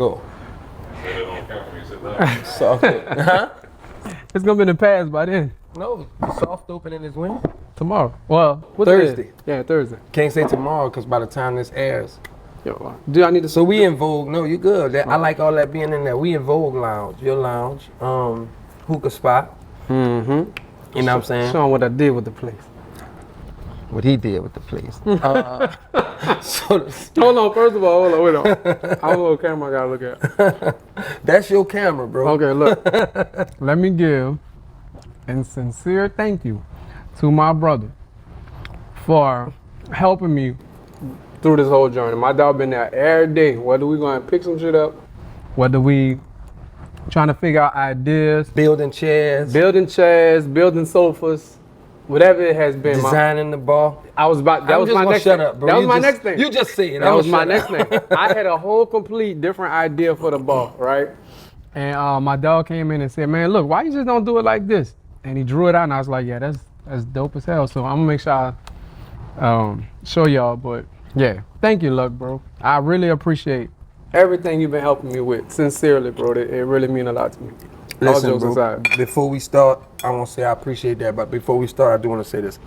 Go. Soft opening. Huh? It's gonna be in the past by then. No, soft opening is when? Tomorrow. Well, what's Thursday. Today? Yeah, Thursday. Can't say tomorrow because by the time this airs. Yo, do I need to? So we in Vogue. No, you good. I like all that being in there. We in Vogue Lounge, your lounge, hookah spot. Mm-hmm. You know what I'm saying? Showing what I did with the place. What he did with the place. Hold on, first of all, wait on. How little camera I gotta look at? That's your camera, bro. Okay, look. Let me give a sincere thank you to my brother for helping me through this whole journey. My dog been there every day. Whether we gonna pick some shit up, whether we trying to figure out ideas, Building chairs, building sofas, whatever it has been. designing the bar. I was about. That I'm was just my gonna next shut thing. up, bro. That was You my just- next thing. You just say it. That was my shut next up. thing. I had a whole complete different idea for the ball, right? And my dog came in and said, "Man, look, why you just don't do it like this?" And he drew it out, and I was like, "Yeah, that's dope as hell." So I'm gonna make sure I show y'all. But yeah, thank you, Luck, bro. I really appreciate everything you've been helping me with. Sincerely, bro. It really mean a lot to me. All Listen, jokes bro, aside. before we start, I want to say I appreciate that, but before we start, I do want to say this.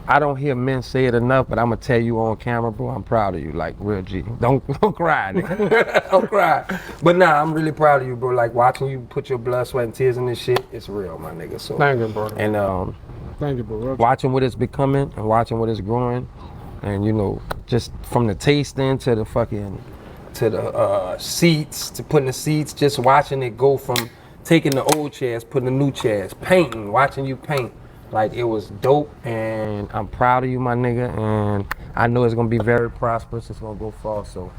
I don't hear men say it enough, but I'm going to tell you on camera, bro, I'm proud of you, like, real G. Don't cry, nigga. Don't cry. But nah, I'm really proud of you, bro. Like, watching you put your blood, sweat, and tears in this shit, it's real, my nigga. So, Thank you, bro. and Thank you, bro. watching what it's becoming and watching what it's growing, and, you know, just from the tasting to the fucking, to the seats, to putting the seats, just watching it go from taking the old chairs, putting the new chairs, painting, watching you paint. Like, it was dope, and I'm proud of you, my nigga, and I know it's gonna be very prosperous. It's gonna go far, so,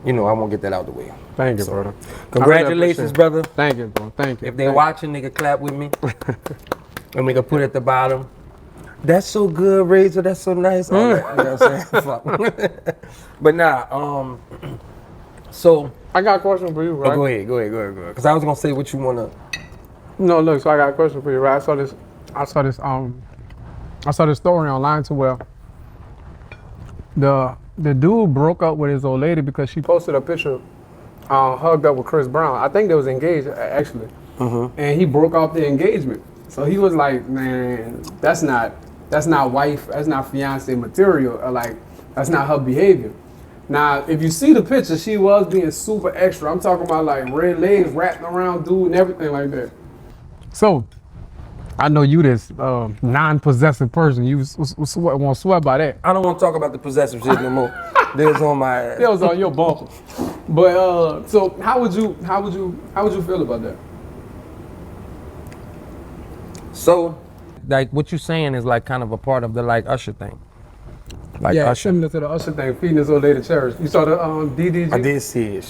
you know, I won't get that out the way. Thank you, brother. Congratulations, brother. Thank you, bro. Thank you. If they're watching, nigga, clap with me. And we can put it at the bottom. That's so good, RAYZOR. That's so nice. All that, you know what I'm saying? Fuck. But nah, so. I got a question for you, right? Oh, go ahead. Because I was gonna say what you wanna. No, look. So I got a question for you, right? I saw this story online to where the dude broke up with his old lady because she posted a picture, hugged up with Chris Brown. I think they was engaged actually, and he broke off the engagement. So he was like, "Man, that's not wife, that's not fiance material. Or like, that's not her behavior." Now, if you see the picture, she was being super extra. I'm talking about like red legs wrapped around dude and everything like that. So, I know you this non-possessive person. You won't swear by that. I don't want to talk about the possessive shit no more. There's on my. That was on your bumper. But so how would you feel about that? So, like, what you're saying is like kind of a part of the like Usher thing. Like Yeah, Usher. similar to the Usher thing, feeding this old lady cherish. You saw the DDG? I did see it.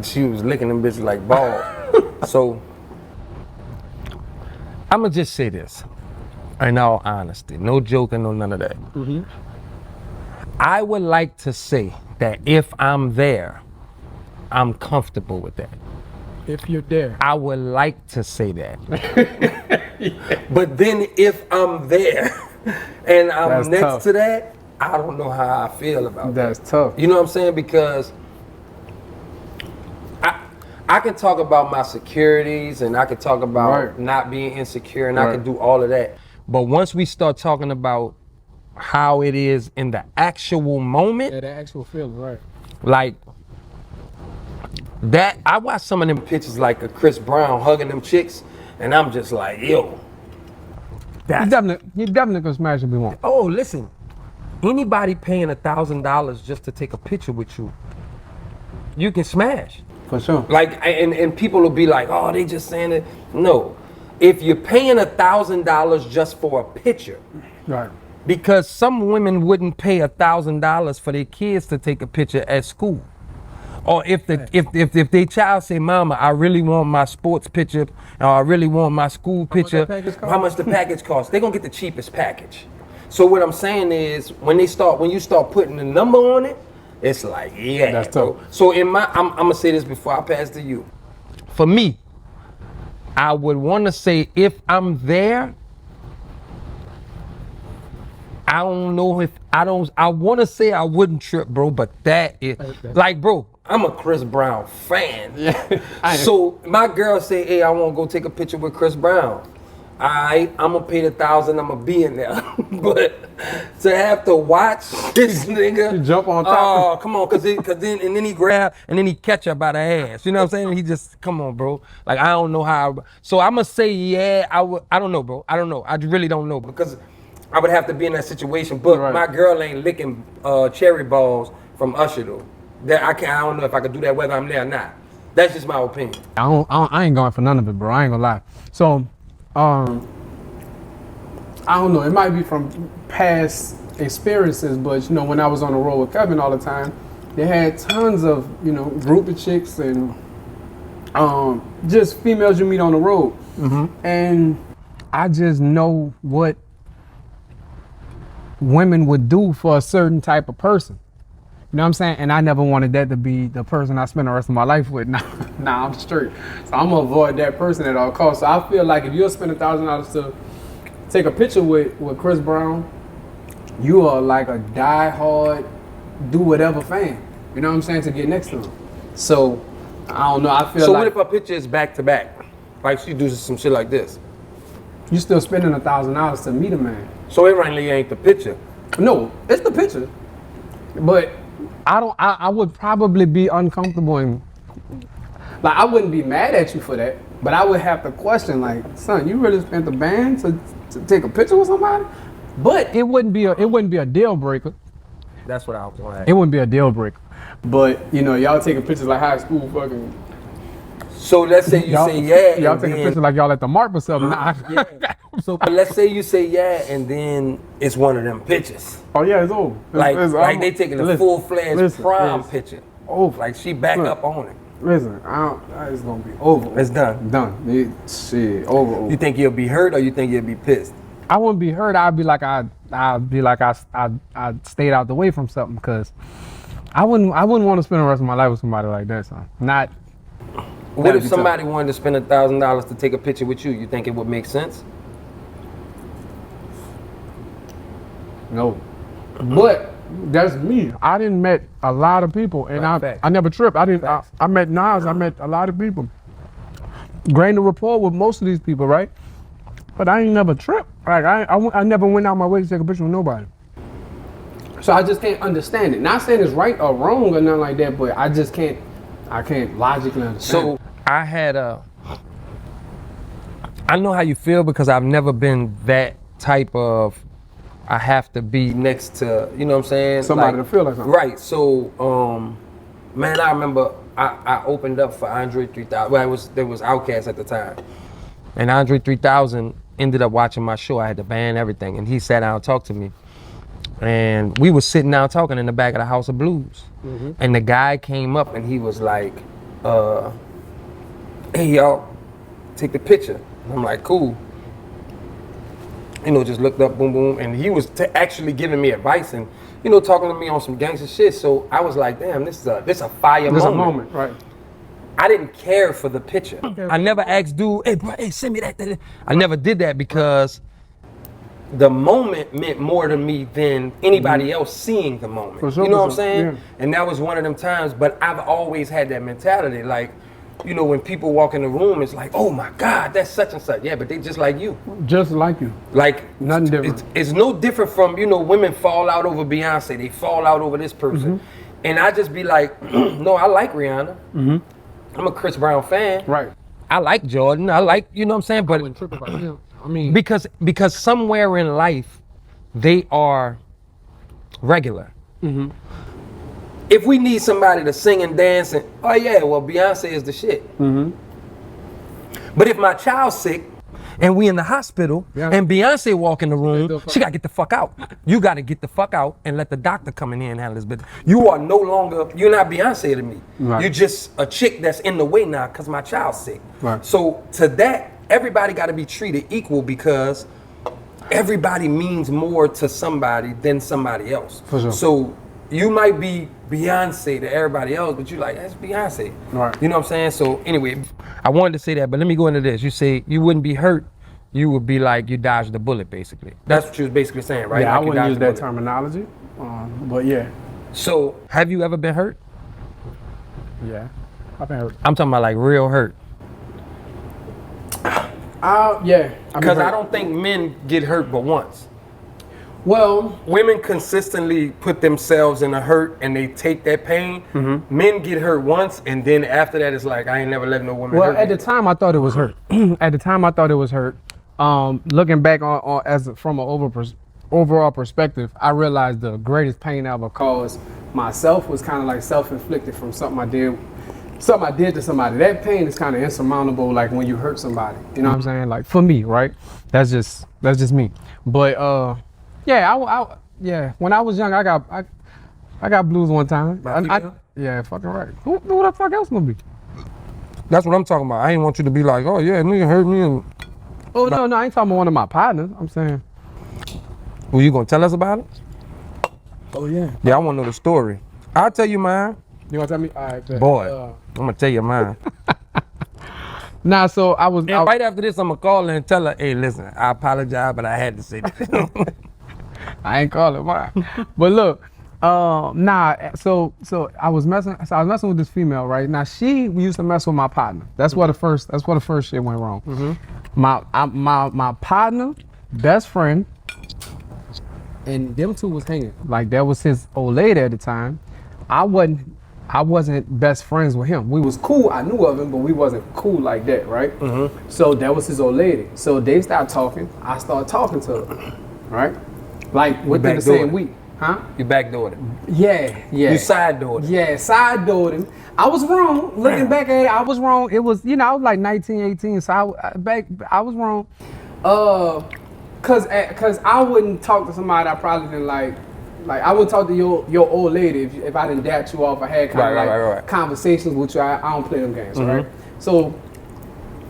She was licking them bitches like balls. So, I'ma just say this, in all honesty, no joking, no none of that. I would like to say that if I'm there, I'm comfortable with that. If you're there. I would like to say that. But then if I'm there and I'm That's next tough. to that, I don't know how I feel about that. That's tough. You know what I'm saying? Because I can talk about my securities and I can talk about Right. not being insecure and I Right. can do all of that. But once we start talking about how it is in the actual moment, Yeah, the actual feeling, right. like that, I watch some of them pictures like a Chris Brown hugging them chicks and I'm just like, yo. You definitely gonna smash if we want. Oh, listen, anybody paying $1,000 just to take a picture with you, you can smash. For sure. Like, and people will be like, oh, they just saying it. No, if you're paying $1,000 just for a picture, Right. because some women wouldn't pay $1,000 for their kids to take a picture at school. Or if their child say, "Mama, I really want my sports picture, or I really want my school picture," how much the package costs? They're gonna get the cheapest package. So what I'm saying is, when you start putting a number on it, it's like, yeah, That's bro. tough. So I'm gonna say this before I pass to you. For me, I would want to say if I'm there, I don't know if I want to say I wouldn't trip, bro, but that is like, bro, I'm a Chris Brown fan. Yeah. So my girl say, hey, I want to go take a picture with Chris Brown. I'm gonna pay the $1,000, I'm gonna be in there. But to have to watch this nigga You jump on top. Oh, come on, cause then he grab and then he catch her by the ass. You know what I'm saying? He just come on, bro. Like I don't know how. So I'm gonna say yeah. I don't know, bro. I don't know. I really don't know because I would have to be in that situation. But Right. my girl ain't licking cherry balls from Usher though. That I don't know if I could do that whether I'm there or not. That's just my opinion. I ain't going for none of it, bro. I ain't gonna lie. So, I don't know. It might be from past experiences, but you know, when I was on the road with Kevin all the time, they had tons of group of chicks and just females you meet on the road, and I just know what women would do for a certain type of person. You know what I'm saying? And I never wanted that to be the person I spend the rest of my life with. Nah, I'm straight. So I'm gonna avoid that person at all costs. So I feel like if you'll spend $1,000 to take a picture with Chris Brown, you are like a die-hard, do whatever fan. You know what I'm saying? To get next to him. So I don't know. I feel So like what if our picture is back to back? Like she do some shit like this. you still spending $1,000 to meet a man. So it really ain't the picture. No, it's the picture, but I would probably be uncomfortable and like I wouldn't be mad at you for that, but I would have to question like, son, you really spent the band to take a picture with somebody? But it wouldn't be a deal breaker. That's what I was gonna ask. It wouldn't be a deal breaker. But y'all taking pictures like high school fucking. So let's say you say yeah. Y'all and taking then- pictures like y'all at the Mark or something. Nah. Yeah. So but let's say you say yeah, and then it's one of them pictures. Oh yeah, it's over. Like they taking a full-fledged prom it's picture. over. Like she back Look. up on it. Listen, it's gonna be over. It's done. Done. Shit, over. You think you'll be hurt or you think you'll be pissed? I wouldn't be hurt. I'd be like I stayed out the way from something because I wouldn't want to spend the rest of my life with somebody like that. So not. What That'd if be somebody wanted to spend $1,000 to take a picture with you? You think it would make sense? No. But that's me. I didn't met a lot of people, and Facts. I never tripped. I met Nas. I met a lot of people. Grained the rapport with most of these people, right? But I ain't never tripped. Like I never went out my way to take a picture with nobody. So I just can't understand it. Not saying it's right or wrong or nothing like that, but I just can't. I can't logically understand. So I know how you feel because I've never been that type of, I have to be next to, you know what I'm saying? Somebody to feel like something. Right, so, man, I remember I opened up for Andre 3000, well, there was Outkast at the time. And Andre 3000 ended up watching my show. I had the band, everything, and he sat down and talked to me. And we was sitting down talking in the back of the House of Blues. Mm-hmm. And the guy came up and he was like, hey, y'all, take the picture. And I'm like, cool. Just looked up, boom, boom. And he was actually giving me advice and, talking to me on some gangster shit. So I was like, damn, this is a fire moment. There's a moment, right? I didn't care for the picture. I never asked dude, hey, bro, hey, send me that. I never did that because the moment meant more to me than anybody else seeing the moment. For sure, you know what I'm for sure, saying? yeah. And that was one of them times, but I've always had that mentality. Like, when people walk in the room, it's like, oh my God, that's such and such. Yeah, but they just like you. Just like you. Like, Nothing different. It's no different from, women fall out over Beyonce. They fall out over this person. Mm-hmm. And I just be like, no, I like Rihanna. Mm-hmm. I'm a Chris Brown fan. Right. I like Jordan. I like, you know what I'm saying? But I wouldn't trip about him. I mean, because somewhere in life, they are regular. Mm-hmm. If we need somebody to sing and dance, oh yeah, well Beyonce is the shit. Mm-hmm. But if my child's sick and we in the hospital and Beyonce walk in the room, she gotta get the fuck out. You gotta get the fuck out and let the doctor come in here and handle this business. You are no longer, you're not Beyonce to me. Right. You're just a chick that's in the way now because my child's sick. Right. So to that, everybody gotta be treated equal because everybody means more to somebody than somebody else. For sure. So you might be Beyonce to everybody else, but you like, that's Beyonce. Right. You know what I'm saying? So anyway, I wanted to say that, but let me go into this. You say you wouldn't be hurt, you would be like you dodged the bullet, basically. That's what you was basically saying, right? Yeah, like I wouldn't use that terminology, but yeah. So have you ever been hurt? Yeah. I've been hurt. I'm talking about like real hurt. Yeah. Because I don't think men get hurt but once. Well, Women consistently put themselves in a hurt and they take that pain. Men get hurt once and then after that it's like, I ain't never let no woman hurt at me. the time I thought it was hurt. At the time I thought it was hurt. Looking back from an overall perspective, I realized the greatest pain I ever caused myself was kind of like self-inflicted from something I did to somebody. That pain is kind of insurmountable, like when you hurt somebody. You know what I'm saying? Like for me, right? That's just me. But yeah, when I was young, I got blues one time. Yeah, fucking right. Who the fuck else gonna be? That's what I'm talking about. I ain't want you to be like, oh yeah, nigga hurt me. And Oh no, I ain't talking about one of my partners. I'm saying. well, you gonna tell us about it? Oh yeah. Yeah, I wanna know the story. I'll tell you mine. You wanna tell me? All right, bet. Boy, I'm gonna tell you mine. Nah, so I was. And right after this, I'm gonna call her and tell her, hey, listen, I apologize, but I had to say that. I ain't calling mine. But look, so I was messing with this female, right? Now she used to mess with my partner. That's where the first shit went wrong. My partner, best friend, and them two was hanging. Like that was his old lady at the time. I wasn't best friends with him. We was cool. I knew of him, but we wasn't cool like that, right? So that was his old lady. So they started talking. I started talking to her, right? Like within the same week, huh? You backdoored him. Yeah. You side-doored him. Yeah, side-doored him. I was wrong. Looking back at it, I was wrong. It was, I was like 19, 18, so I was wrong. Cause I wouldn't talk to somebody I probably didn't like. Like I would talk to your old lady if I didn't dash you off. I had kind of conversations with you. I don't play them games, right? So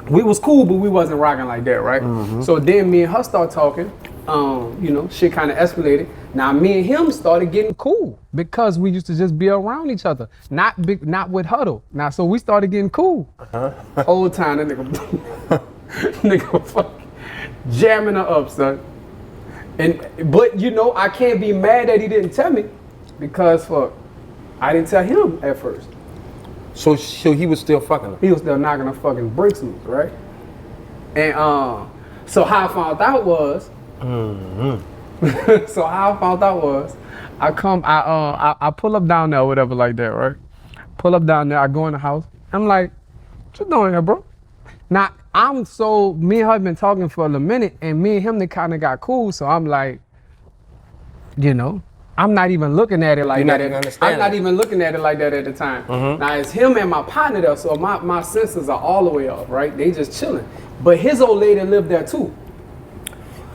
we was cool, but we wasn't rocking like that, right? So then me and her start talking. Shit kind of escalated. Now me and him started getting cool because we used to just be around each other, not with huddle. Now so we started getting cool. Whole time that nigga fucking jamming her up, son. But I can't be mad that he didn't tell me because I didn't tell him at first. So he was still fucking her? He was still knocking her fucking brakes loose, right? And so how I found out was I pull up down there or whatever like that, right? Pull up down there, I go in the house. I'm like, what you doing here, bro? Now, me and her have been talking for a minute, and me and him, they kind of got cool, so I'm like, I'm not even looking at it like that. I'm not even looking at it like that at the time. Now, it's him and my partner there, so my senses are all the way off, right? They just chilling. But his old lady lived there too.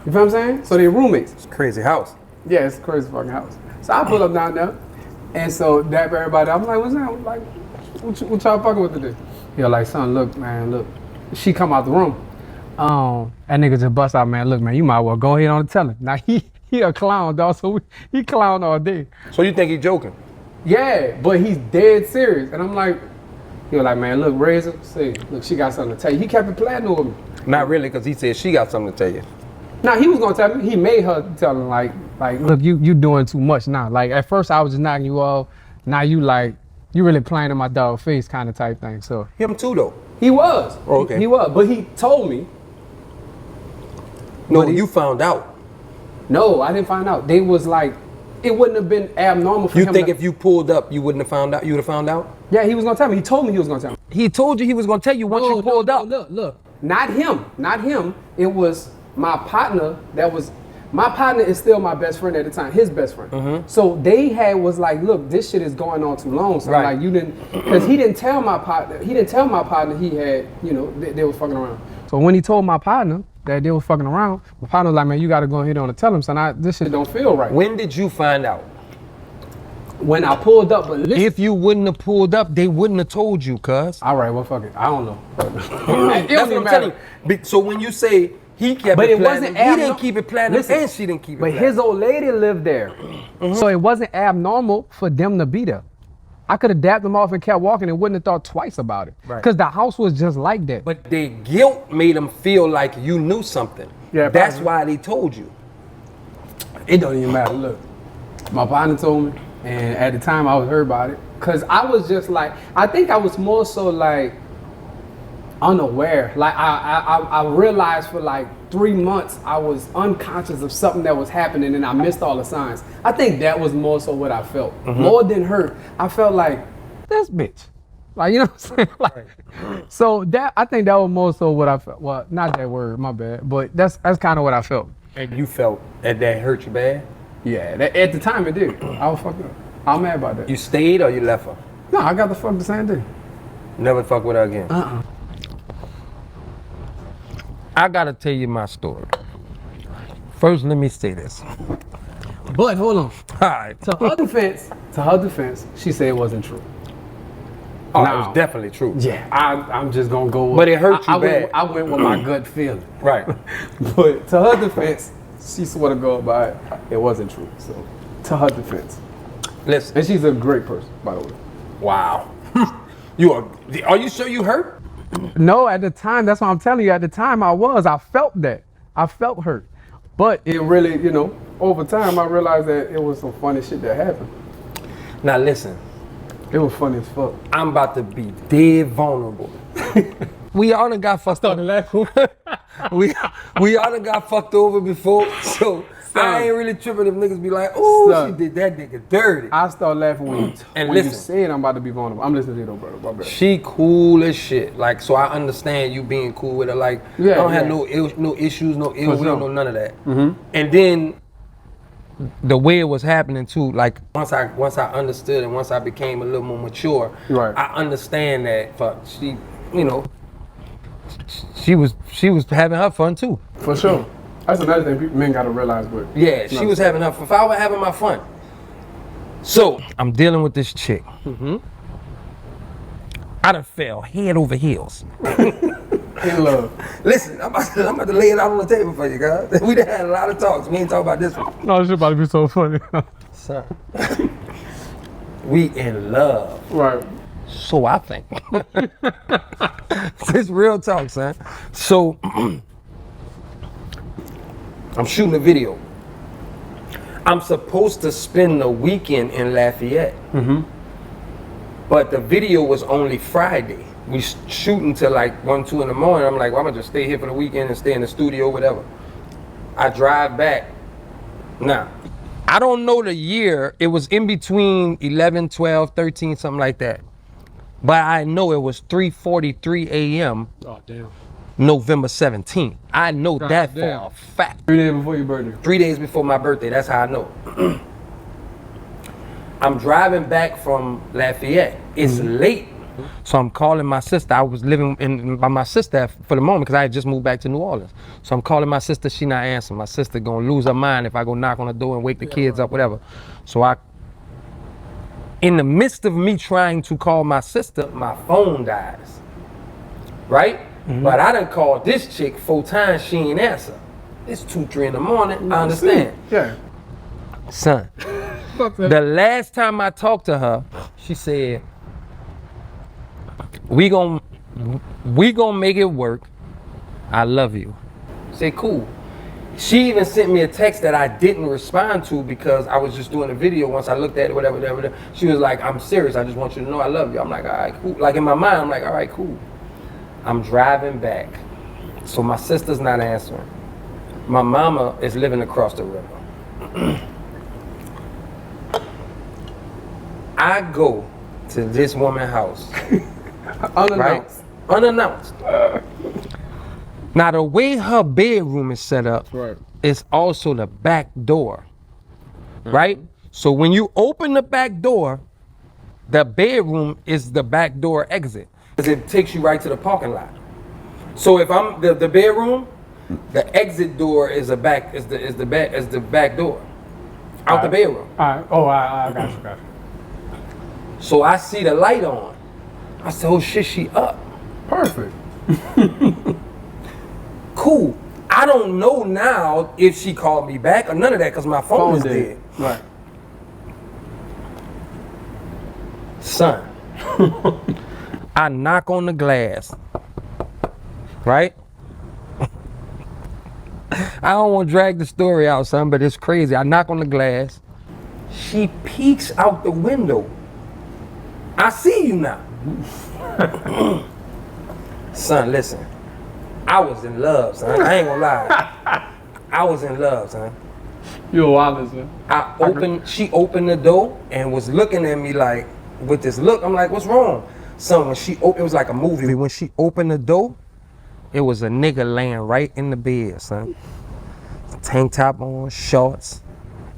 You feel what I'm saying? So they roommates. It's a crazy house. Yeah, it's a crazy fucking house. So I pull up down there, and so dap everybody. I'm like, what's that? Like, what y'all fucking with today? You're like, son, look, man, look. She come out the room. That nigga just bust out, man. Look, man, you might well go ahead on and tell him. Now he a clown, dog. So he clown all day. So you think he joking? Yeah, but he's dead serious. And I'm like, he was like, man, look, RAYZOR, see, look, she got something to tell you. He kept it playing with me. Not really, because he said she got something to tell you. Now he was gonna tell me. He made her tell him like, look, you doing too much now. Like at first I was just knocking you off. Now you really playing in my dog face kind of type thing. So Him too, though. he was. Oh, okay. He was, but he told me. No, you found out. No, I didn't find out. They was like, it wouldn't have been abnormal for him. You think if you pulled up, you wouldn't have found out? You would have found out? Yeah, he was gonna tell me. He told me he was gonna tell me. He told you he was gonna tell you once you pulled up. Look. Not him. It was my partner. My partner is still my best friend at the time, his best friend. So they was like, look, this shit is going on too long. So like you didn't, because he didn't tell my partner he had, they were fucking around. So when he told my partner that they were fucking around, my partner was like, man, you gotta go ahead on and tell him, son, this shit don't feel right. When did you find out? When I pulled up, but listen. If you wouldn't have pulled up, they wouldn't have told you, cuz. All right, well, fuck it. I don't know. That's what I'm telling you. So when you say he kept it platinum, he didn't keep it platinum, and she didn't keep it platinum. But his old lady lived there. So it wasn't abnormal for them to be there. I could have dapped them off and kept walking and wouldn't have thought twice about it. Because the house was just like that. But their guilt made them feel like you knew something. Yeah, that's why they told you. It don't even matter. Look, my partner told me. And at the time, I was hurt about it. Because I was just like, I think I was more so like unaware. Like, I realized for like 3 months, I was unconscious of something that was happening and I missed all the signs. I think that was more so what I felt. More than hurt. I felt like, this bitch. Like, you know what I'm saying? Like, so that, I think that was more so what I felt. Well, not that word, my bad. But that's kind of what I felt. And you felt that hurt you bad? Yeah, at the time it did. I was fucked up. I'm mad about that. You stayed or you left her? No, I got the fuck the same day. Never fuck with her again? I gotta tell you my story. First, let me say this. But hold on. All right. To her defense, she said it wasn't true. Oh, it was definitely true. Yeah, I'm just gonna go with, but it hurt you bad. I went with my gut feeling. Right. But to her defense, she swore to God by it. It wasn't true. So, to her defense. Listen. And she's a great person, by the way. Wow. Are you sure you hurt? No, at the time, that's what I'm telling you. At the time, I felt that. I felt hurt. But it really, you know, over time, I realized that it was some funny shit that happened. Now listen. It was funny as fuck. I'm about to be dead vulnerable. We all done got fucked up. we all done got fucked over before, so I ain't really tripping if niggas be like, oh, she did that nigga dirty. I start laughing when you said I'm about to be vulnerable. I'm listening to you though, brother. My bad. She cool as shit. Like, so I understand you being cool with her. Like, I don't have no issues, no ill will, no none of that. And then the way it was happening too, like once I understood and once I became a little more mature, I understand that she, you know, she was having her fun too. For sure. That's another thing men gotta realize. But yeah, she was having her fun. If I was having my fun. So I'm dealing with this chick. I done fell head over heels. In love. Listen, I'm about to lay it out on the table for you guys. We done had a lot of talks. We ain't talking about this one. No, this shit about to be so funny. Son, we in love. Right. So I think. It's real talk, son. So I'm shooting a video. I'm supposed to spend the weekend in Lafayette. But the video was only Friday. We shooting till like 1, 2 in the morning. I'm like, well, I'm gonna just stay here for the weekend and stay in the studio, whatever. I drive back. Now, I don't know the year. It was in between 11, 12, 13, something like that. But I know it was 3:43 a.m. Oh, damn. November 17th. I know that for a fact. 3 days before your birthday. 3 days before my birthday. That's how I know. I'm driving back from Lafayette. It's late. So I'm calling my sister. I was living by my sister for the moment because I had just moved back to New Orleans. So I'm calling my sister. She not answering. My sister gonna lose her mind if I go knock on the door and wake the kids up, whatever. So in the midst of me trying to call my sister, my phone dies. Right? But I done called this chick 4 times. She ain't answer. It's 2, 3 in the morning. I understand. Yeah. Son, the last time I talked to her, she said, we gon' make it work. I love you. I said, cool. She even sent me a text that I didn't respond to because I was just doing a video. Once I looked at it, whatever. She was like, I'm serious. I just want you to know I love you. I'm like, all right, cool. Like in my mind, I'm like, all right, cool. I'm driving back. So my sister's not answering. My mama is living across the river. I go to this woman's house. Unannounced. Right? Unannounced. Now the way her bedroom is set up, is also the back door. Right? So when you open the back door, the bedroom is the back door exit. Because it takes you right to the parking lot. So if I'm the bedroom, the exit door is the back door. Out the bedroom. Alright. Oh, I got you. So I see the light on. I said, oh shit, she up. Perfect. Cool. I don't know now if she called me back or none of that because my phone is dead. Right. Son, I knock on the glass. Right? I don't want to drag the story out, son, but it's crazy. I knock on the glass. She peeks out the window. I see you now. Son, listen. I was in love, son. I ain't gonna lie. I was in love, son. You a wild, son. She opened the door and was looking at me like, with this look. I'm like, what's wrong? Son, when she opened, it was like a movie. When she opened the door, it was a nigga laying right in the bed, son. Tank top on, shorts,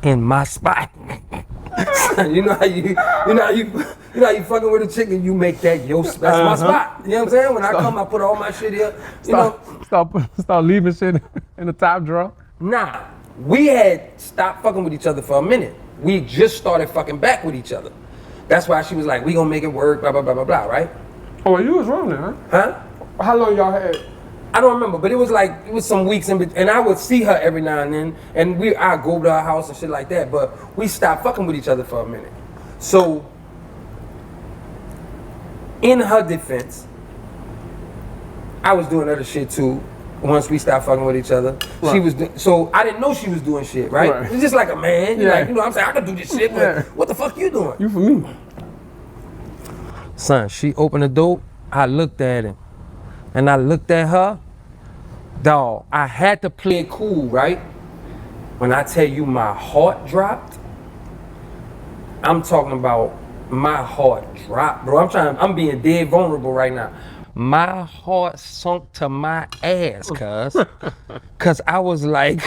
in my spot. You know how you fucking with a chicken, you make that that's my spot. You know what I'm saying? When I come, I put all my shit here. Start leaving shit in the top drawer. Nah, we had stopped fucking with each other for a minute. We just started fucking back with each other. That's why she was like, we gonna make it work, blah, blah, blah, blah, blah, right? Oh, well, you was wrong there, huh? Huh? How long y'all had? I don't remember, but it was some weeks in between, and I would see her every now and then, and I'd go to her house and shit like that, but we stopped fucking with each other for a minute. So, in her defense, I was doing other shit too. Once we stopped fucking with each other, right. So I didn't know she was doing shit, right? It's just like a man, yeah. like, you know what I'm saying? I could do this shit, but yeah. What the fuck you doing? You for me. Son, she opened the door, I looked at him, and I looked at her. Dog, I had to play it cool, right? When I tell you my heart dropped, I'm talking about my heart dropped, bro. I'm being dead vulnerable right now. My heart sunk to my ass, cuz I was like,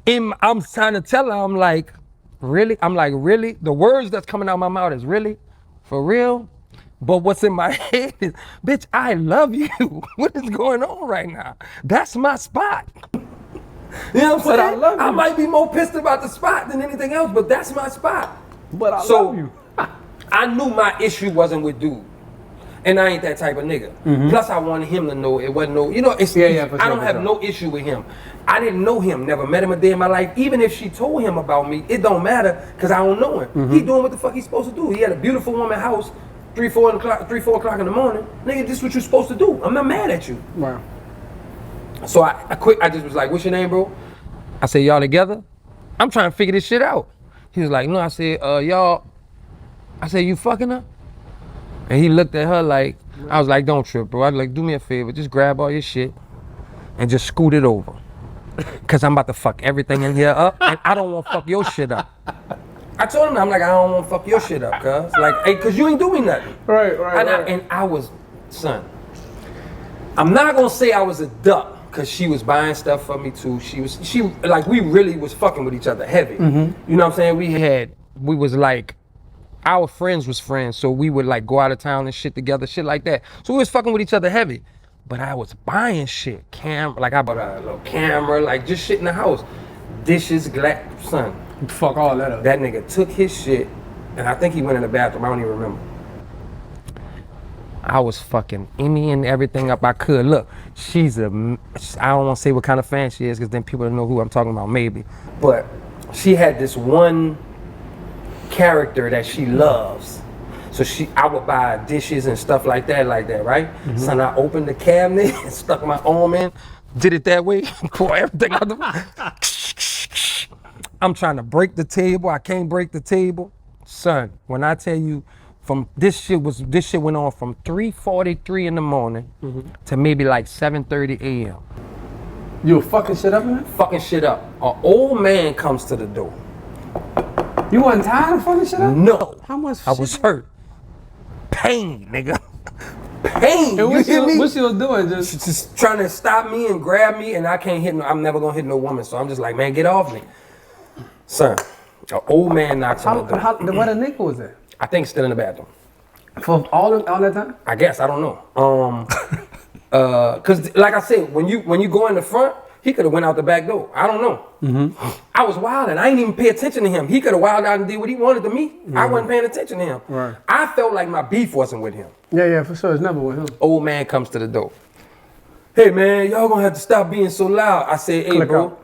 I'm trying to tell her, I'm like, really? I'm like, really? The words that's coming out of my mouth is really? For real? But what's in my head is, bitch, I love you. What is going on right now? That's my spot. You know what I'm saying? I might be more pissed about the spot than anything else, but that's my spot. But I love you. I knew my issue wasn't with dude. And I ain't that type of nigga. Mm-hmm. Plus, I wanted him to know it wasn't no, you know, I don't have no issue with him. I didn't know him, never met him a day in my life. Even if she told him about me, it don't matter, because I don't know him. Mm-hmm. He doing what the fuck he's supposed to do. He had a beautiful woman house, 3, 4 o'clock in the morning. Nigga, this is what you're supposed to do. I'm not mad at you. Wow. So I just was like, what's your name, bro? I said, y'all together? I'm trying to figure this shit out. He was like, no. I said, y'all. I said, you fucking her? And he looked at her like, I was like, don't trip, bro. I was like, do me a favor, just grab all your shit and just scoot it over. Cause I'm about to fuck everything in here up and I don't want to fuck your shit up. I told him, I'm like, I don't want to fuck your shit up, cuz. Like, hey, cause you ain't doing nothing. Right. And I was, son, I'm not gonna say I was a duck, cause she was buying stuff for me too. We really was fucking with each other heavy. Mm-hmm. You know what I'm saying? We was like, our friends was friends, so we would like go out of town and shit together, shit like that. So we was fucking with each other heavy. But I was buying shit, like I bought a little camera, like just shit in the house. Dishes, glass, son. Fuck all that up. That nigga took his shit, and I think he went in the bathroom, I don't even remember. I was fucking any everything up I could. Look, I don't wanna say what kind of fan she is, because then people don't know who I'm talking about, maybe. But she had this one character that she loves. So I would buy dishes and stuff like that, right? Mm-hmm. So I opened the cabinet and stuck my arm in, did it that way, pour everything out the I'm trying to break the table, I can't break the table. Son, when I tell you, this shit went on from 3:43 in the morning to maybe like 7:30 a.m. You were fucking shit up in it? Fucking shit up. An old man comes to the door. You wasn't tired of fucking shit up? No. How much shit? I was hurt. Pain, nigga. Pain. And what she was doing? Just trying to stop me and grab me, and I can't hit I'm never gonna hit no woman, so I'm just like, man, get off me. Son, an old man knocks on the door. What a nigga was that? I think still in the bathroom. For all that time? I guess, I don't know. Cause like I said, when you go in the front, he could have went out the back door. I don't know. Mm-hmm. I was wild and I didn't even pay attention to him. He could have wilded out and did what he wanted to me. Mm-hmm. I wasn't paying attention to him. Right. I felt like my beef wasn't with him. Yeah, for sure. It's never with him. Old man comes to the door. Hey man, y'all gonna have to stop being so loud. I said, hey bro,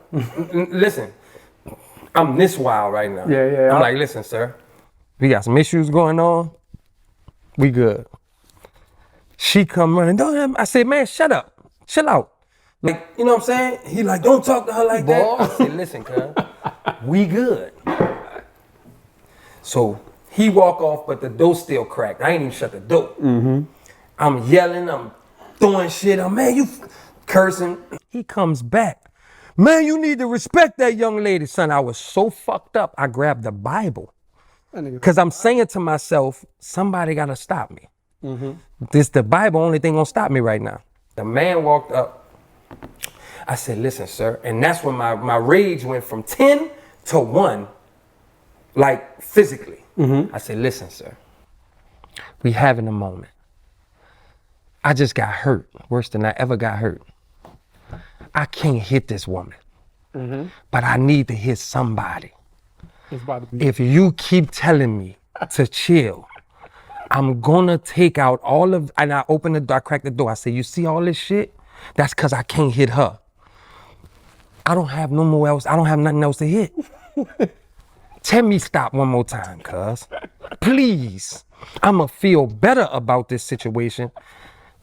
listen, I'm this wild right now. Yeah. I'm like, listen, sir, we got some issues going on. We good. She come running. I said, man, shut up. Chill out. Like, you know what I'm saying? He like, don't talk to her like that. I said, listen, cuz, we good. So he walk off, but the door still cracked. I ain't even shut the door. I'm yelling, I'm throwing shit. Man, you cursing. He comes back. Man, you need to respect that young lady. Son, I was so fucked up, I grabbed the Bible. Because I'm saying to myself, somebody got to stop me. The Bible, only thing gonna stop me right now. The man walked up. I said, listen, sir. And that's when my rage went from 10 to 1, like physically. I said, listen, sir. We having a moment. I just got hurt, worse than I ever got hurt. I can't hit this woman, but I need to hit somebody. If you keep telling me to chill, I'm gonna take out all of, and I open the door, I crack the door. I say, you see all this shit? That's cause I can't hit her. I don't have no more else, I don't have nothing else to hit. Tell me stop one more time, cuz. Please. I'ma feel better about this situation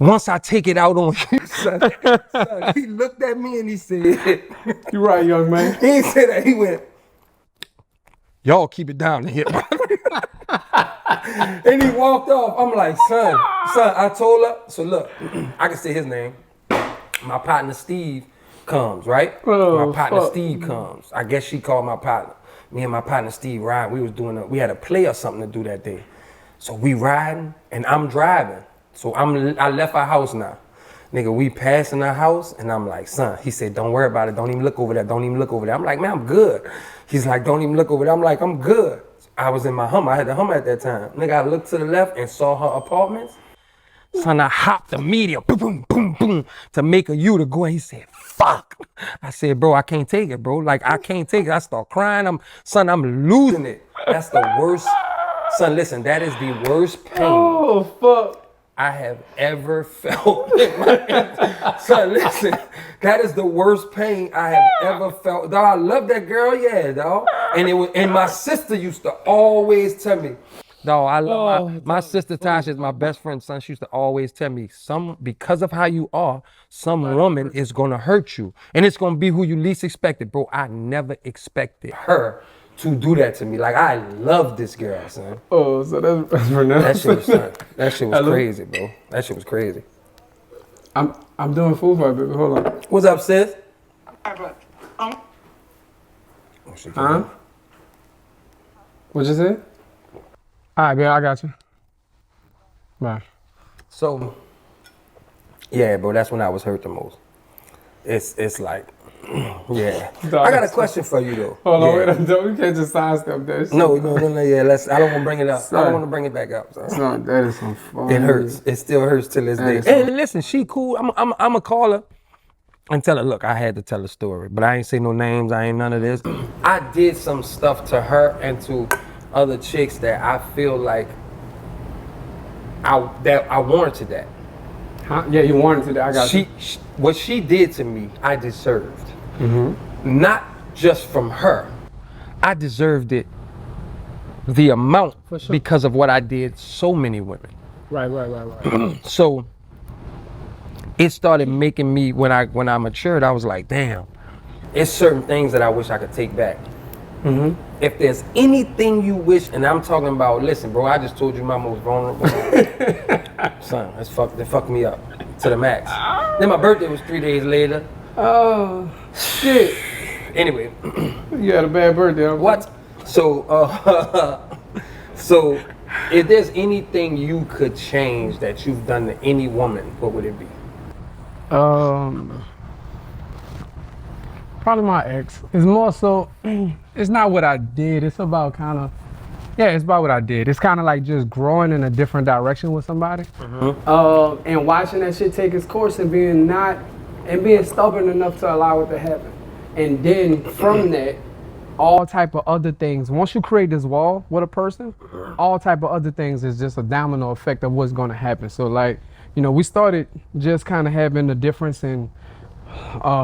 once I take it out on you, son. Son, he looked at me and he said, You right, young man. he ain't say that, he went, y'all keep it down here. And he walked off. I'm like, son, I told her. So look, I can say his name. My partner Steve comes, right? Oh, my partner fuck. Steve comes. I guess she called my partner. Me and my partner Steve ride. We had a play or something to do that day. So we riding and I'm driving. So I left our house now. Nigga, we passing our house and I'm like, son, he said, don't worry about it. Don't even look over there. Don't even look over there. I'm like, man, I'm good. He's like, don't even look over there. I'm like, I'm good. I was in my Hummer. I had the Hummer at that time. Nigga, I looked to the left and saw her apartments. Son, I hopped immediately, boom, boom, boom, boom, to make a U to go. And he said, fuck. I said, bro, I can't take it, bro. Like, I can't take it. I start crying. I'm losing it. That's the worst. Son, listen, that is the worst pain. Oh, fuck. I have ever felt in my son, listen, that is the worst pain I have ever felt. Dog, I love that girl, yeah, dog. And my sister used to always tell me, dog, I love my sister Tasha is my best friend, son. She used to always tell me, because of how you are, some woman is gonna hurt you. And it's gonna be who you least expected. Bro, I never expected her to do that to me. Like, I love this girl, son. Oh, so that's pronounced. That shit was crazy, bro. That shit was crazy. I'm doing food for you, baby. Hold on. What's up, sis? Huh? What'd you say? All right, babe, I got you. Bye. So, yeah, bro, that's when I was hurt the most. It's like, yeah. I got a question for you though. Hold on, yeah. wait, you can't just sidestep that shit. No, yeah, I don't want to bring it up. Son. I don't want to bring it back up. So. Son, that is some fun. It hurts. It still hurts till this day. Hey, listen, she cool. I'm a call her and tell her, look, I had to tell a story, but I ain't say no names. I ain't none of this. I did some stuff to her and to other chicks that I feel like I warranted that. Huh? Yeah, you warranted that. I got you. What she did to me, I deserved. Not just from her. I deserved it, the amount, For sure. because of what I did so many women. Right. So it started making me, when I matured, I was like, damn, it's certain things that I wish I could take back. If there's anything you wish, and I'm talking about, listen, bro, I just told you my most vulnerable. Son, that fucked me up to the max. Then my birthday was 3 days later. Oh, shit. Anyway. You had a bad birthday. What? So, so if there's anything you could change that you've done to any woman, what would it be? Probably my ex. It's more so, it's not what I did. It's about it's about what I did. It's kind of like just growing in a different direction with somebody. And watching that shit take its course and being stubborn enough to allow it to happen. And then from that, all type of other things. Once you create this wall with a person, all type of other things is just a domino effect of what's going to happen. So like, we started just kind of having the difference in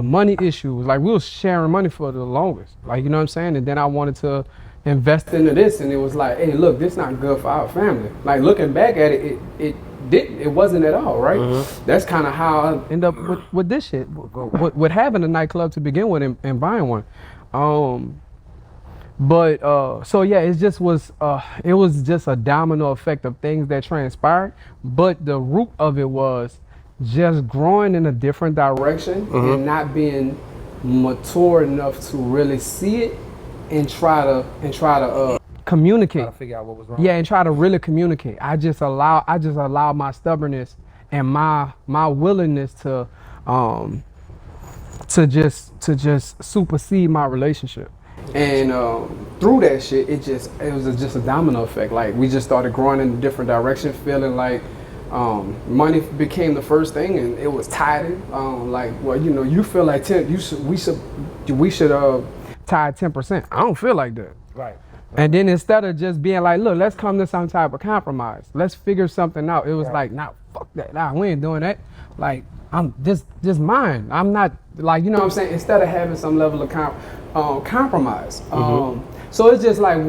money issues. Like, we was sharing money for the longest, like, you know what I'm saying? And then I wanted to invest into this, and it was like, hey, look, this not good for our family. Like, looking back at it, it wasn't at all, right? That's kind of how I end up with this shit, with having a nightclub to begin with and buying one. But so yeah, it was just a domino effect of things that transpired. But the root of it was just growing in a different direction and not being mature enough to really see it and try to communicate. Try to figure out what was wrong. Yeah, and try to really communicate. I just allow my stubbornness and my willingness to just supersede my relationship. And through that shit, it was just a domino effect. Like we just started growing in a different direction, feeling like money became the first thing, and it was tithing. Like, well, you know, you feel like we should tithe 10%. I don't feel like that. Right. And then instead of just being like, look, let's come to some type of compromise. Let's figure something out. It was like, nah, fuck that. Nah, we ain't doing that. Like, I'm just mine. I'm not like, you know what I'm saying? Instead of having some level of compromise. So it's just like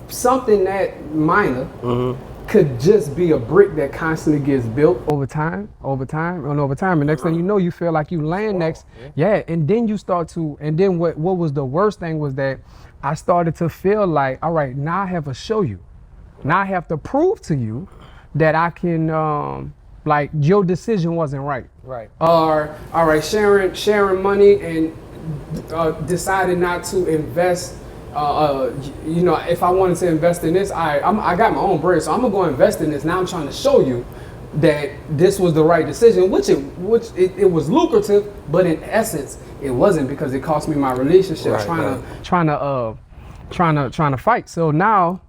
something that minor could just be a brick that constantly gets built over time. And next thing you know, you feel like you land next. Yeah. And then you start to, and then what was the worst thing was that I started to feel like, all right, now I have to show you. Now I have to prove to you that I can, like your decision wasn't right. Right. Or, all right, sharing money and decided not to invest. You know, if I wanted to invest in this, I got my own bread, so I'm gonna go invest in this. Now I'm trying to show you that this was the right decision, which it was lucrative, but in essence, it wasn't, because it cost me my relationship trying to fight. So now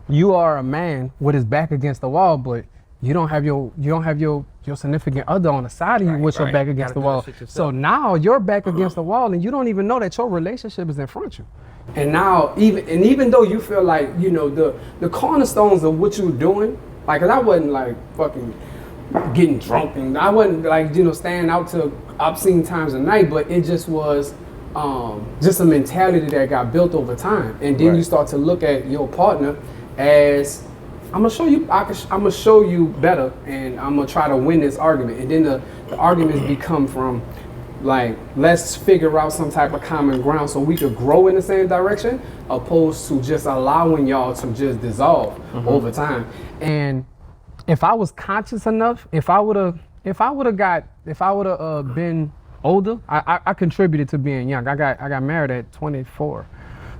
you are a man with his back against the wall, but you don't have your significant other on the side of you with your back against the wall. So now you're back against the wall, and you don't even know that your relationship is in front of you. And now even though you feel like, you know, the cornerstones of what you're doing, like, 'cause I wasn't like fucking getting drunk, and I wasn't like, you know, staying out till obscene times of night, but it just was just a mentality that got built over time. And then you start to look at your partner as, I'm gonna show you better, and I'm gonna try to win this argument. And then the arguments become from like, let's figure out some type of common ground so we could grow in the same direction, opposed to just allowing y'all to just dissolve over time. And if I was conscious enough, if I would have been older, I contributed to being young. I got married at 24.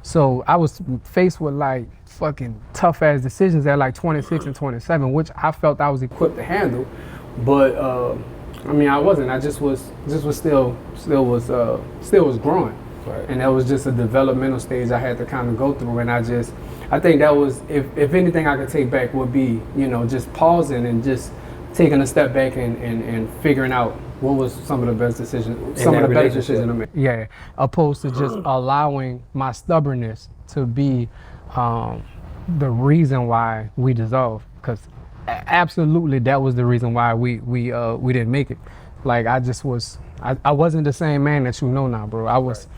So I was faced with like fucking tough ass decisions at like 26 and 27, which I felt I was equipped to handle. But I mean, I wasn't. I just was still was growing. Right. And that was just a developmental stage I had to kind of go through. And I think that was, if anything I could take back would be, you know, just pausing and just taking a step back and figuring out what was some of the best decisions, some of the better decisions I made. Yeah, opposed to just allowing my stubbornness to be the reason why we dissolved. Because absolutely that was the reason why we didn't make it. Like, I wasn't the same man that you know now, bro. I was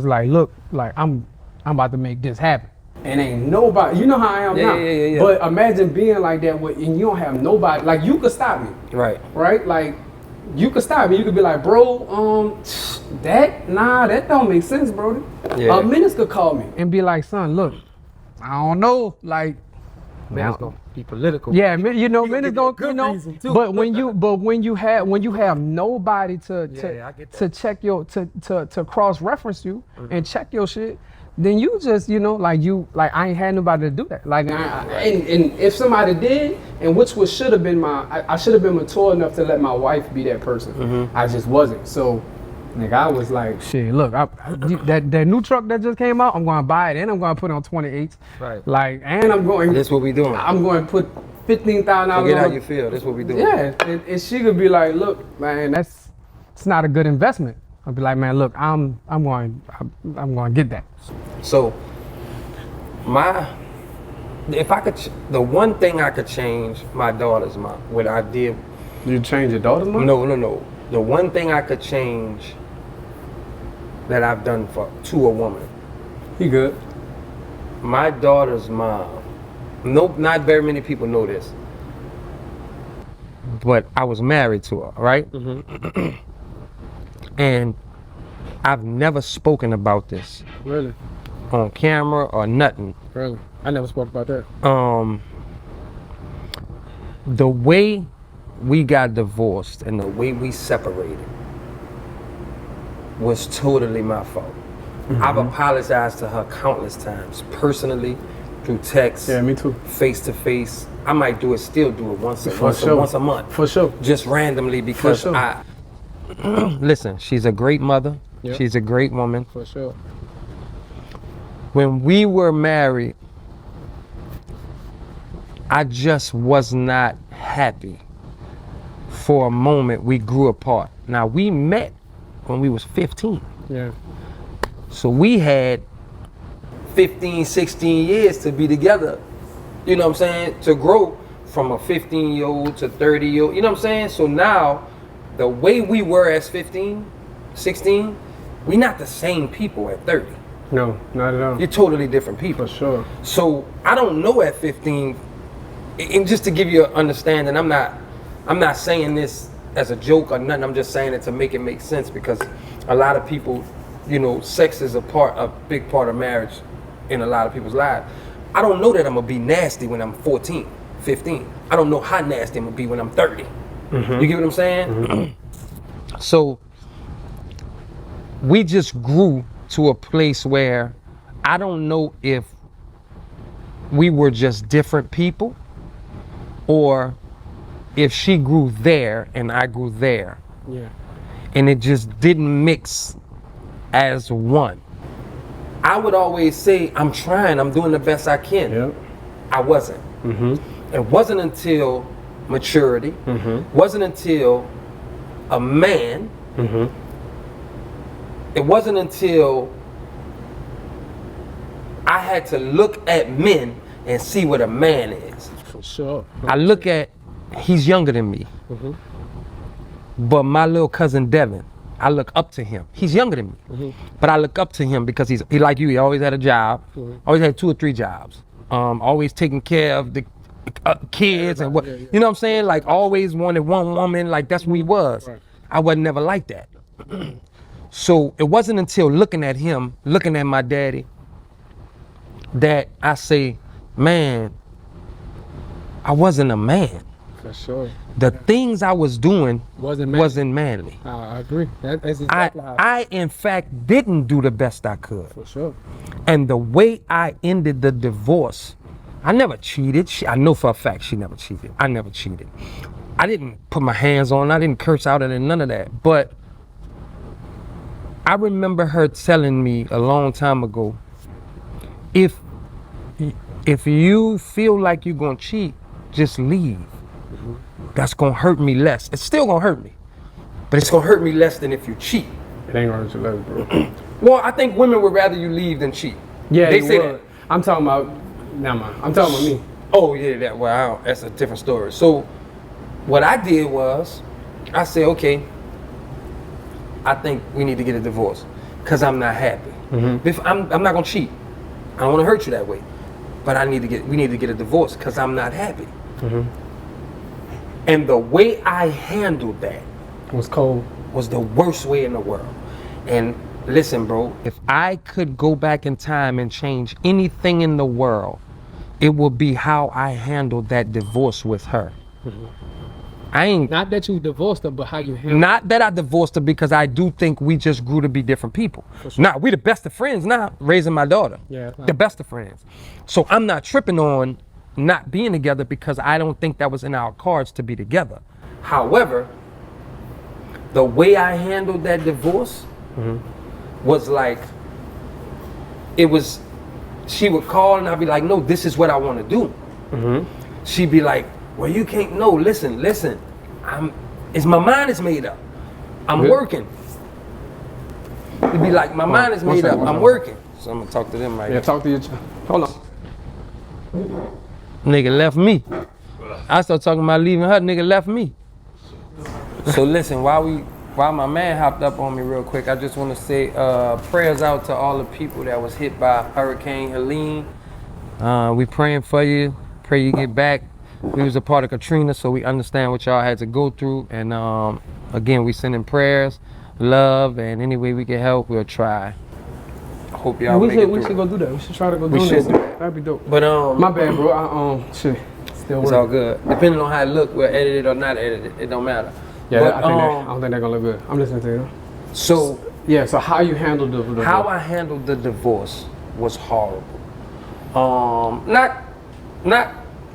like, look, like I'm about to make this happen. And ain't nobody, you know how I am now. Yeah. But imagine being like that and you don't have nobody. Like, you could stop me. Right? Like, you could stop me. You could be like, bro, that don't make sense, bro. Yeah. Minutes could call me and be like, son, look, I don't know, like, Minutes gonna be political. Yeah, you know, minutes gonna, you know. But when you have nobody to check your to cross reference you and check your shit, then you just, you know, like I ain't had nobody to do that. Like, and if somebody did, and which should have been I should have been mature enough to let my wife be that person. I just wasn't. So, nigga, I was like, shit, look, that new truck that just came out, I'm gonna buy it and I'm gonna put it on 28s. Right. Like, and I'm going. That's what we doing. I'm going to put $15,000. Forget how you feel. That's what we doing. Yeah, and she could be like, look, man, it's not a good investment. I'll be like, man, look, I'm going to get that. So, if I could, the one thing I could change my daughter's mind, what I did. You change your daughter's mind? No. The one thing I could change that I've done to a woman. You good? My daughter's mom. Nope, not very many people know this. But I was married to her, right? And I've never spoken about this. Really? on camera or nothing. Really? I never spoke about that. The way we got divorced and the way we separated was totally my fault. I've apologized to her countless times, personally, through text, Yeah, me too. face to face. I might still do it once a month. For sure. Just randomly because sure. I listen, she's a great mother. Yep. She's a great woman. For sure. When we were married, I just was not happy. For a moment, we grew apart. Now, we met when we was 15. Yeah. So we had 15, 16 years to be together. You know what I'm saying? To grow from a 15-year-old to 30-year-old. You know what I'm saying? So now, the way we were as 15, 16, we not the same people at 30. No, not at all. You're totally different people. For sure. So I don't know at 15, and just to give you an understanding, I'm not saying this as a joke or nothing. I'm just saying it to make it make sense because a lot of people, you know, sex is a big part of marriage in a lot of people's lives. I don't know that I'm gonna be nasty when I'm 14, 15. I don't know how nasty I'm gonna be when I'm 30. You get what I'm saying? So we just grew to a place where I don't know if we were just different people or if she grew there and I grew there. Yeah. And it just didn't mix as one. I would always say, I'm trying, I'm doing the best I can. Yep. I wasn't. It wasn't until maturity, wasn't until a man, it wasn't until I had to look at men and see what a man is. For sure. I look at, he's younger than me, but my little cousin Devin, I look up to him. He's younger than me, but I look up to him because he like you, he always had a job, always had 2 or 3 jobs, always taking care of the kids and what, you know what I'm saying? Like always wanted one woman, like that's who he was. Right. I wasn't never like that. So it wasn't until looking at him, looking at my daddy, that I say, man, I wasn't a man. For sure. The things I was doing Wasn't manly. I agree. That's exactly how. I in fact didn't do the best I could. For sure. And the way I ended the divorce, I never cheated. I know for a fact she never cheated. I never cheated. I didn't put my hands on her. I didn't curse out at her, none of that. But I remember her telling me a long time ago, if you feel like you're gonna cheat, just leave. That's gonna hurt me less. It's still gonna hurt me, but it's gonna hurt me less than if you cheat. It ain't gonna hurt you less, bro. Well, I think women would rather you leave than cheat. Yeah, they you say would. that. I'm talking about. Never mind. I'm talking about me. Oh yeah, that's a different story. So what I did was, I said, okay, I think we need to get a divorce because I'm not happy. If I'm not gonna cheat. I don't want to hurt you that way, but we need to get a divorce because I'm not happy. And the way I handled that Was cold. was the worst way in the world. And listen, bro, if I could go back in time and change anything in the world, it would be how I handled that divorce with her. I ain't Not that you divorced her, but how you handled. not that I divorced her because I do think we just grew to be different people. sure. Now, we the best of friends now, raising my daughter. Yeah. The best of friends. So I'm not tripping on not being together because I don't think that was in our cards to be together. However, the way I handled that divorce was like, she would call and I'd be like, no, this is what I want to do. She'd be like, well, you can't, no, listen, my mind is made up. I'm Really? working. It'd be like, my mind is made up, I'm working. So I'm gonna talk to them right Yeah, now. talk to your child. Hold on. Nigga left me. I started talking about leaving her, nigga left me. So listen, while my man hopped up on me real quick, I just want to say prayers out to all the people that was hit by Hurricane Helene. We praying for you. Pray you get back. We was a part of Katrina, so we understand what y'all had to go through. And again, we sending prayers, love, and any way we can help, we'll try. I hope y'all make it through. We should go do that. We should try to go do We should that. do that. That'd be dope. But My bad, bro. Shit. Still it's working. all good. Depending on how it look, we'll edit it or not edit it. It don't matter. Yeah, but, I don't think they're gonna look good. I'm listening to you. So yeah, so how you handled the how I handled the divorce was horrible. Not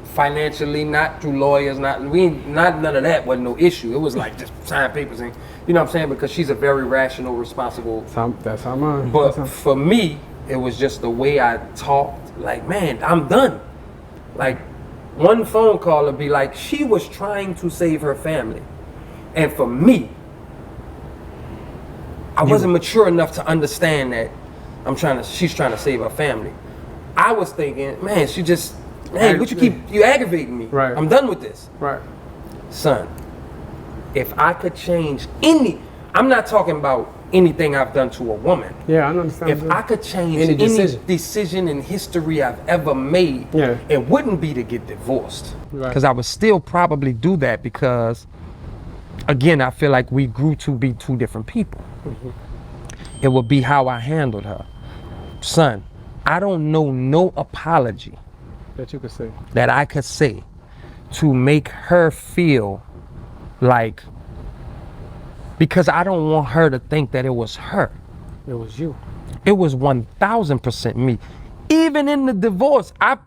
financially, not through lawyers, not none of that wasn't no issue. It was like just sign papers and you know what I'm saying, because she's a very rational, responsible. That's how mine. But for me, it was just the way I talked. Like, man, I'm done. Like, one phone call would be like, she was trying to save her family. And for me, I wasn't mature enough to understand that she's trying to save her family. I was thinking, man, what you aggravating me. Right. I'm done with this. Right. Son, if I could change I'm not talking about anything I've done to a woman. Yeah, I understand. If I could change Any decision in history I've ever made, it wouldn't be to get divorced. Because I would still probably do that because, again, I feel like we grew to be two different people. Mm-hmm. It would be how I handled her. Son, I don't know no apology that you could say, that I could say to make her feel like, because I don't want her to think that it was her. it was you. It was 1000% me. Even in the divorce, I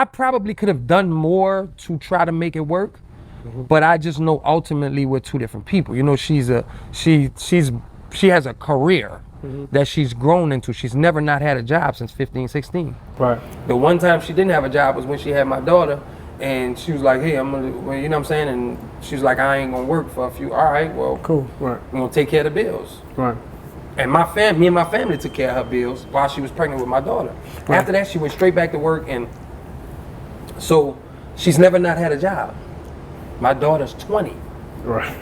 probably could have done more to try to make it work, but I just know ultimately we're two different people. You know, she has a career that she's grown into. She's never not had a job since 15, 16. Right. The one time she didn't have a job was when she had my daughter, and she was like, hey, I'm gonna, well, you know what I'm saying? And she was like, I ain't gonna work for a few. All right, well, cool. Right. I'm gonna take care of the bills. Right. And me and my family took care of her bills while she was pregnant with my daughter. Right. After that, she went straight back to work, and so she's never not had a job. My daughter's 20. Right.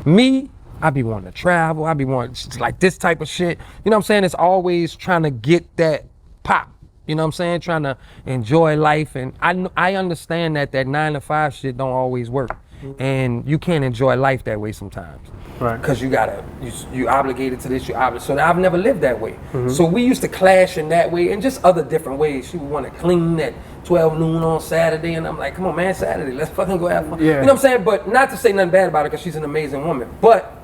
Me, I be wanting to travel. I be wanting like this type of shit. You know what I'm saying? It's always trying to get that pop. You know what I'm saying? Trying to enjoy life. And I understand that 9-to-5 shit don't always work. And you can't enjoy life that way sometimes. Right. Because you obligated to this, so I've never lived that way. So we used to clash in that way and just other different ways. She would want to clean at 12 noon on Saturday, and I'm like, come on, man, Saturday, let's fucking go have fun. Yeah. You know what I'm saying? But not to say nothing bad about her, because she's an amazing woman. But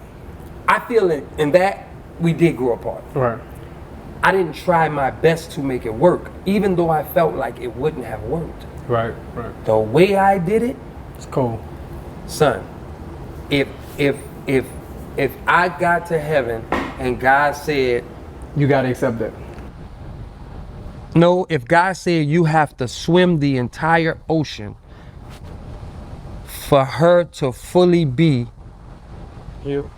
I feel in that we did grow apart. Right. I didn't try my best to make it work, even though I felt like it wouldn't have worked. Right. Right. The way I did it, It's cool. son, if I got to heaven and God said, You gotta accept that. no, if God said you have to swim the entire ocean for her to fully be You.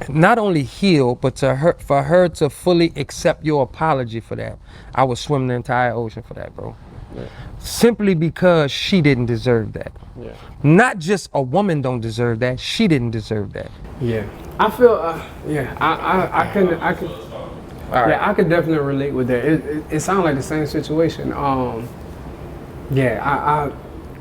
not only healed, but for her to fully accept your apology for that, I would swim the entire ocean for that, bro. Yeah. Simply because she didn't deserve that. Yeah. Not just a woman don't deserve that, she didn't deserve that. Yeah. I feel. I can. Right. Yeah, I could definitely relate with that. It sounds like the same situation.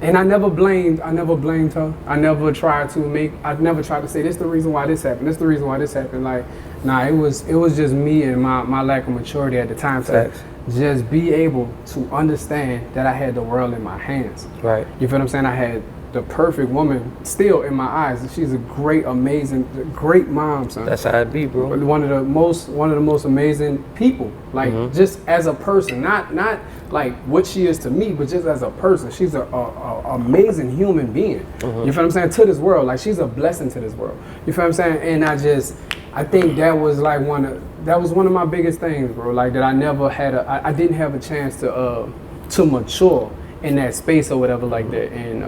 And I never blamed her. I never tried to say this is the reason why this happened. This is the reason why this happened. Like, nah, it was just me and my lack of maturity at the time to just be able to understand that I had the world in my hands. Right. You feel what I'm saying? I had the perfect woman still in my eyes. She's a great, amazing, great mom, son. That's how it be, bro. One of the most amazing people. Like just as a person, not like what she is to me, but just as a person. She's a amazing human being. You feel what I'm saying? To this world, like she's a blessing to this world. You feel what I'm saying? And I think that was like one of my biggest things, bro. Like that I never had I didn't have a chance to mature in that space or whatever like that. And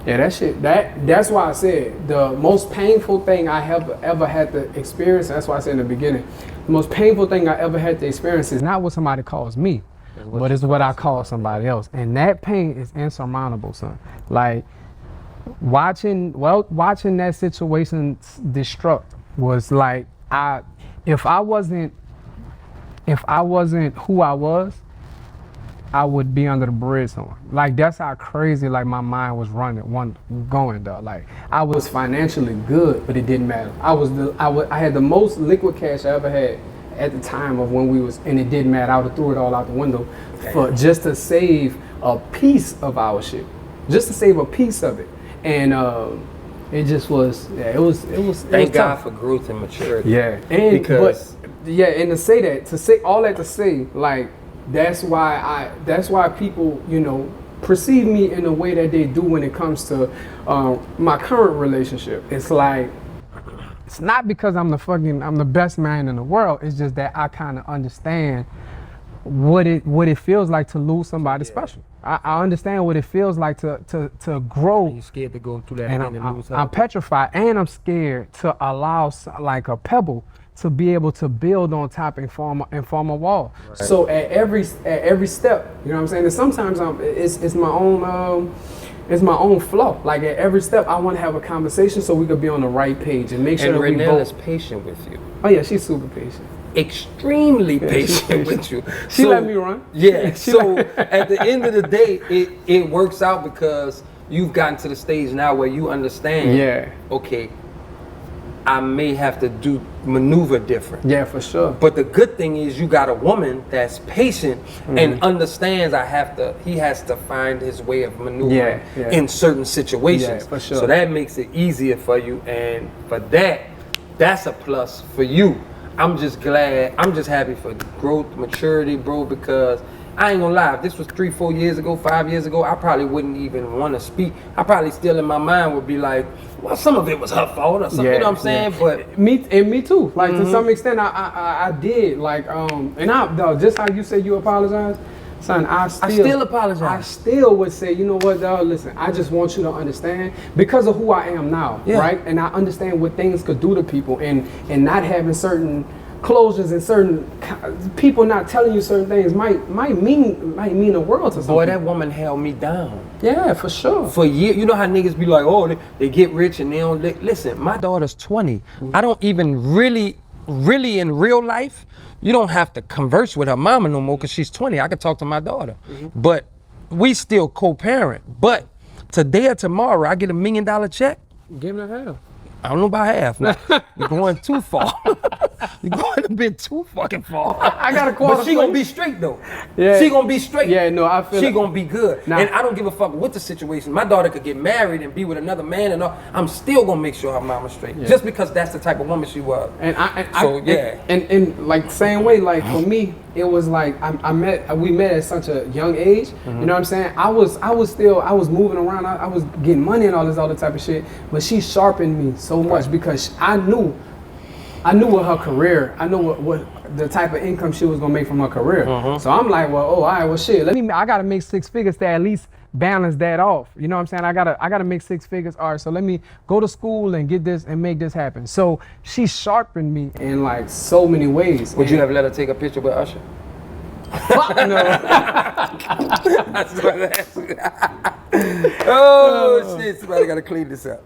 yeah, that shit. That's why I said the most painful thing I have ever had to experience. That's why I said in the beginning, the most painful thing I ever had to experience is not what somebody calls me, but it's what I call somebody else. And that pain is insurmountable, son. Like watching that situation destruct was like if I wasn't who I was, I would be under the bridge somewhere. Like that's how crazy like my mind was going though. Like I was financially good, but it didn't matter. I had the most liquid cash I ever had at the time of when we was, and it didn't matter. I would have threw it all out the window for just to save a piece of our shit, just to save a piece of it, and it just was, yeah, it was. Thank God for growth and maturity. Yeah, and because and to say all that to say, like, that's why people, you know, perceive me in the way that they do when it comes to my current relationship. It's like, it's not because I'm the best man in the world. It's just that I kind of understand what it feels like to lose somebody special. I understand what it feels like to grow. You're scared to go through that, and and lose I'm petrified, and I'm scared to allow like a pebble to be able to build on top and form a wall. Right. So at every step, you know what I'm saying? And sometimes it's my own flaw. Like at every step, I want to have a conversation so we could be on the right page and make sure that we both. Renelle is patient with you. Oh yeah, she's super patient. Extremely patient with you. She let me run. Yeah. So at the end of the day, it works out because you've gotten to the stage now where you understand. Yeah. Okay, I may have to maneuver different. Yeah, for sure. But the good thing is you got a woman that's patient and understands he has to find his way of maneuvering in certain situations. Yeah, for sure. So that makes it easier for you, and for that's a plus for you. I'm just happy for growth, maturity, bro, because I ain't gonna lie, if this was 3-4 years ago, 5 years ago, I probably wouldn't even want to speak. I probably still in my mind would be like, well, some of it was her fault or something, you know what I'm saying? Yeah. But me too. Like to some extent, I did. Like though, just how you said you apologize, son, I still apologize. I still would say, you know what, dog, listen, I just want you to understand because of who I am now, right? And I understand what things could do to people, and not having certain closures and certain people not telling you certain things might mean the world to some boy, people. that woman held me down. Yeah, for sure. For years, you know how niggas be like, oh, they get rich and they don't listen. My daughter's 20. I don't even really in real life, you don't have to converse with her mama no more because she's 20. I could talk to my daughter, but we still co-parent. But today or tomorrow, I get $1 million check. Give me half. I don't know about half. Now, you're going too far. You're going a bit too fucking far. I got a quarter. But she gonna be straight though. Yeah. She gonna be straight. Yeah, no, I feel she gonna be good. Nah. And I don't give a fuck what the situation. My daughter could get married and be with another man and all. I'm still gonna make sure her mama's straight. Yeah. Just because that's the type of woman she was. And and like same way, like for me, it was like we met at such a young age. You know what I'm saying? I was moving around. I was getting money and all this other type of shit. But she sharpened me so much because I knew what her career. I knew what the type of income she was gonna make from her career. So I'm like, well, all right, well, shit. I gotta make 6 figures to at least balance that off. You know what I'm saying? I gotta make 6 figures. All right, so let me go to school and get this and make this happen. So she sharpened me in like so many ways. Would you have let her take a picture with Usher? Fuck no. That's what I asked you. Oh shit! Somebody gotta clean this up.